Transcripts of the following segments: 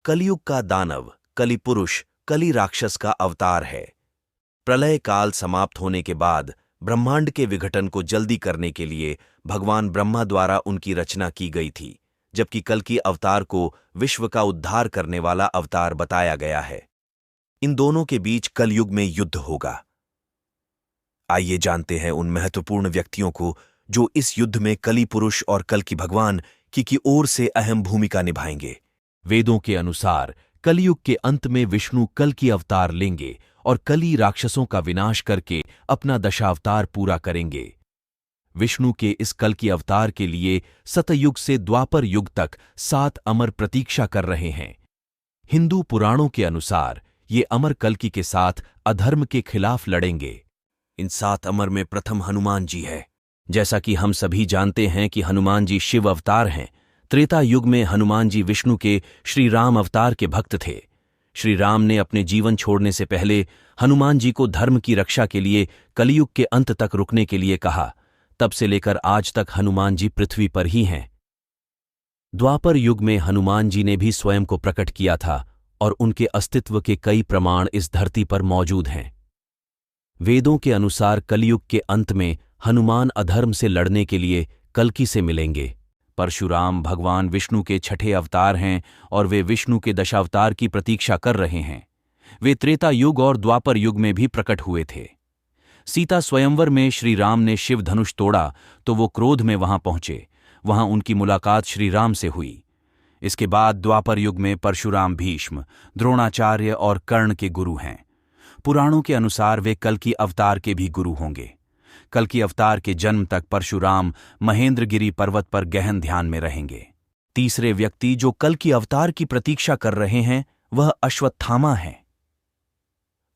कलयुग का दानव, कलि पुरुष, कलि राक्षस का अवतार है। प्रलय काल समाप्त होने के बाद ब्रह्मांड के विघटन को जल्दी करने के लिए भगवान ब्रह्मा द्वारा उनकी रचना की गई थी, जबकि कल्कि अवतार को विश्व का उद्धार करने वाला अवतार बताया गया है। इन दोनों के बीच कलयुग में युद्ध होगा। आइए जानते हैं उन महत्वपूर्ण व्यक्तियों को जो इस युद्ध में कलि पुरुष और कल्कि भगवान की ओर से अहम भूमिका निभाएंगे। वेदों के अनुसार कलयुग के अंत में विष्णु कल्कि अवतार लेंगे और कलि राक्षसों का विनाश करके अपना दशावतार पूरा करेंगे। विष्णु के इस कल्कि अवतार के लिए सतयुग से द्वापर युग तक 7 अमर प्रतीक्षा कर रहे हैं। हिंदू पुराणों के अनुसार ये अमर कल्कि के साथ अधर्म के खिलाफ लड़ेंगे। इन 7 अमर में प्रथम हनुमान जी है। जैसा कि हम सभी जानते हैं कि हनुमान जी शिव अवतार हैं। त्रेता युग में हनुमान जी विष्णु के श्री राम अवतार के भक्त थे। श्री राम ने अपने जीवन छोड़ने से पहले हनुमान जी को धर्म की रक्षा के लिए कलयुग के अंत तक रुकने के लिए कहा। तब से लेकर आज तक हनुमान जी पृथ्वी पर ही हैं। द्वापर युग में हनुमान जी ने भी स्वयं को प्रकट किया था और उनके अस्तित्व के कई प्रमाण इस धरती पर मौजूद हैं। वेदों के अनुसार कलयुग के अंत में हनुमान अधर्म से लड़ने के लिए कल्कि से मिलेंगे। परशुराम भगवान विष्णु के छठे अवतार हैं और वे विष्णु के दशावतार की प्रतीक्षा कर रहे हैं। वे त्रेता युग और द्वापर युग में भी प्रकट हुए थे। सीता स्वयंवर में श्री राम ने शिव धनुष तोड़ा तो वो क्रोध में वहां पहुंचे। वहां उनकी मुलाकात श्री राम से हुई। इसके बाद द्वापर युग में परशुराम भीष्म, द्रोणाचार्य और कर्ण के गुरु हैं। पुराणों के अनुसार वे कल्कि अवतार के भी गुरु होंगे। कल्कि अवतार के जन्म तक परशुराम महेंद्रगिरी पर्वत पर गहन ध्यान में रहेंगे। तीसरे व्यक्ति जो कल्कि अवतार की प्रतीक्षा कर रहे हैं वह अश्वत्थामा है।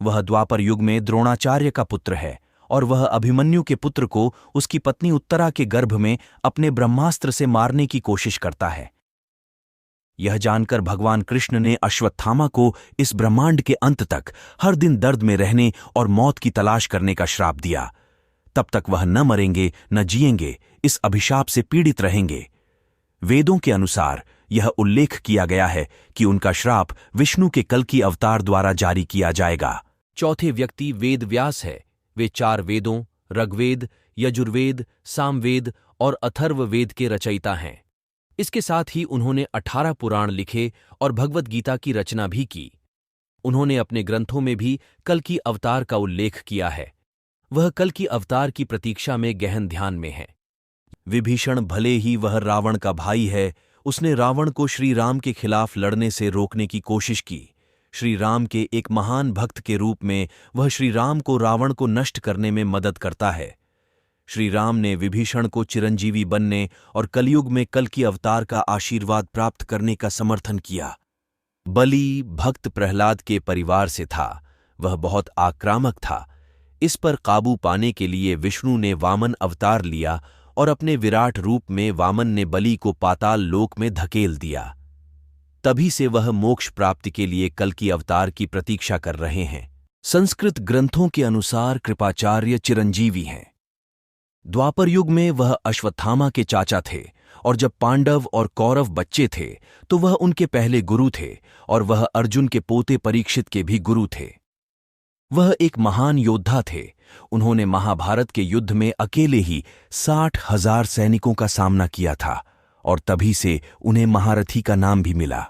वह द्वापर युग में द्रोणाचार्य का पुत्र है और वह अभिमन्यु के पुत्र को उसकी पत्नी उत्तरा के गर्भ में अपने ब्रह्मास्त्र से मारने की कोशिश करता है। यह जानकर भगवान कृष्ण ने अश्वत्थामा को इस ब्रह्मांड के अंत तक हर दिन दर्द में रहने और मौत की तलाश करने का श्राप दिया। तब तक वह न मरेंगे न जिएंगे, इस अभिशाप से पीड़ित रहेंगे। वेदों के अनुसार यह उल्लेख किया गया है कि उनका श्राप विष्णु के कल्कि अवतार द्वारा जारी किया जाएगा। चौथे व्यक्ति वेद व्यास है। वे 4 वेदों ऋग्वेद, यजुर्वेद, सामवेद और अथर्ववेद के रचयिता हैं। इसके साथ ही उन्होंने 18 पुराण लिखे और भगवद गीता की रचना भी की। उन्होंने अपने ग्रंथों में भी कल्कि अवतार का उल्लेख किया है। वह कल्कि अवतार की प्रतीक्षा में गहन ध्यान में है। विभीषण भले ही वह रावण का भाई है, उसने रावण को श्री राम के खिलाफ लड़ने से रोकने की कोशिश की। श्री राम के एक महान भक्त के रूप में वह श्री राम को रावण को नष्ट करने में मदद करता है। श्री राम ने विभीषण को चिरंजीवी बनने और कलयुग में कल्कि अवतार का आशीर्वाद प्राप्त करने का समर्थन किया। बलि भक्त प्रहलाद के परिवार से था। वह बहुत आक्रामक था। इस पर काबू पाने के लिए विष्णु ने वामन अवतार लिया और अपने विराट रूप में वामन ने बलि को पाताल लोक में धकेल दिया। तभी से वह मोक्ष प्राप्ति के लिए कल्कि अवतार की प्रतीक्षा कर रहे हैं। संस्कृत ग्रंथों के अनुसार कृपाचार्य चिरंजीवी हैं। द्वापर युग में वह अश्वत्थामा के चाचा थे और जब पांडव और कौरव बच्चे थे तो वह उनके पहले गुरु थे और वह अर्जुन के पोते परीक्षित के भी गुरु थे। वह एक महान योद्धा थे। उन्होंने महाभारत के युद्ध में अकेले ही 60,000 सैनिकों का सामना किया था और तभी से उन्हें महारथी का नाम भी मिला।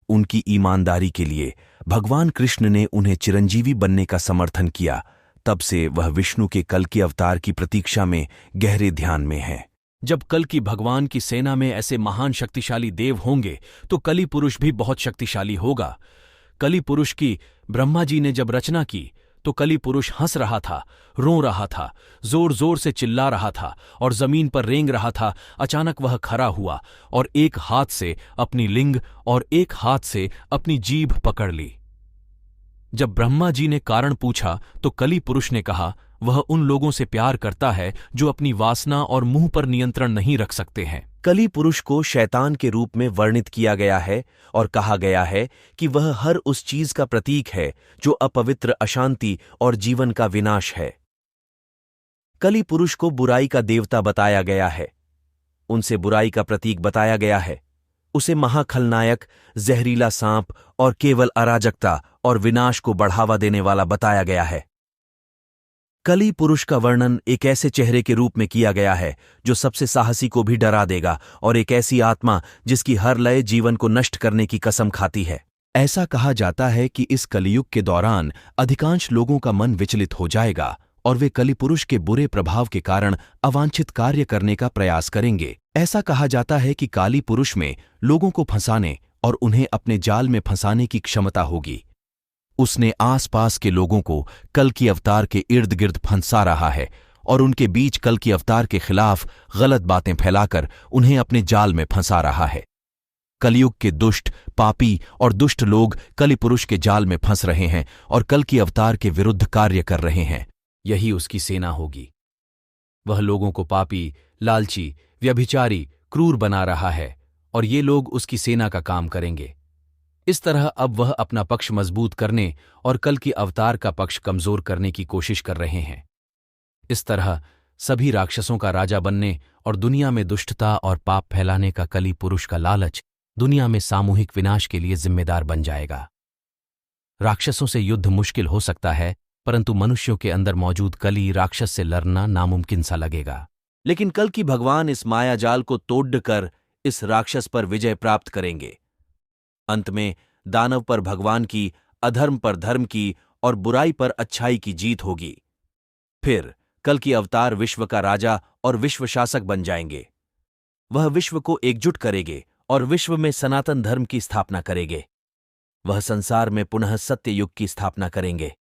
उनकी ईमानदारी के लिए भगवान कृष्ण ने उन्हें चिरंजीवी बनने का समर्थन किया। तब से वह विष्णु के कल्कि अवतार की प्रतीक्षा में गहरे ध्यान में है। जब कल्कि भगवान की सेना में ऐसे महान शक्तिशाली देव होंगे तो कलि पुरुष भी बहुत शक्तिशाली होगा। कलि पुरुष की ब्रह्मा जी ने जब रचना की तो कलि पुरुष हंस रहा था, रो रहा था, जोर जोर से चिल्ला रहा था और जमीन पर रेंग रहा था। अचानक वह खड़ा हुआ और एक हाथ से अपनी लिंग और एक हाथ से अपनी जीभ पकड़ ली। जब ब्रह्मा जी ने कारण पूछा तो कलि पुरुष ने कहा वह उन लोगों से प्यार करता है जो अपनी वासना और मुंह पर नियंत्रण नहीं रख सकते हैं। कलि पुरुष को शैतान के रूप में वर्णित किया गया है और कहा गया है कि वह हर उस चीज का प्रतीक है जो अपवित्र, अशांति और जीवन का विनाश है। कलि पुरुष को बुराई का देवता बताया गया है। उनसे बुराई का प्रतीक बताया गया है। उसे महाखलनायक, जहरीला सांप और केवल अराजकता और विनाश को बढ़ावा देने वाला बताया गया है। कली पुरुष का वर्णन एक ऐसे चेहरे के रूप में किया गया है जो सबसे साहसी को भी डरा देगा, और एक ऐसी आत्मा जिसकी हर लय जीवन को नष्ट करने की कसम खाती है। ऐसा कहा जाता है कि इस कलियुग के दौरान अधिकांश लोगों का मन विचलित हो जाएगा और वे कलिपुरुष के बुरे प्रभाव के कारण अवांछित कार्य करने का प्रयास करेंगे। ऐसा कहा जाता है कि काली पुरुष में लोगों को फंसाने और उन्हें अपने जाल में फंसाने की क्षमता होगी। उसने आसपास के लोगों को कल की अवतार के इर्द गिर्द फंसा रहा है और उनके बीच कल की अवतार के खिलाफ गलत बातें फैलाकर उन्हें अपने जाल में फंसा रहा है। कलयुग के दुष्ट, पापी और दुष्ट लोग कलिपुरुष के जाल में फंस रहे हैं और कल की अवतार के विरुद्ध कार्य कर रहे हैं। यही उसकी सेना होगी। वह लोगों को पापी, लालची, व्यभिचारी, क्रूर बना रहा है और ये लोग उसकी सेना का काम करेंगे। इस तरह अब वह अपना पक्ष मजबूत करने और कल की अवतार का पक्ष कमजोर करने की कोशिश कर रहे हैं। इस तरह सभी राक्षसों का राजा बनने और दुनिया में दुष्टता और पाप फैलाने का कली पुरुष का लालच दुनिया में सामूहिक विनाश के लिए जिम्मेदार बन जाएगा। राक्षसों से युद्ध मुश्किल हो सकता है, परंतु मनुष्यों के अंदर मौजूद कली राक्षस से लड़ना नामुमकिन सा लगेगा। लेकिन कल की भगवान इस मायाजाल को तोड़कर इस राक्षस पर विजय प्राप्त करेंगे। अंत में दानव पर भगवान की, अधर्म पर धर्म की और बुराई पर अच्छाई की जीत होगी। फिर कल की अवतार विश्व का राजा और विश्व शासक बन जाएंगे। वह विश्व को एकजुट करेंगे और विश्व में सनातन धर्म की स्थापना करेंगे। वह संसार में पुनः सत्य युग की स्थापना करेंगे।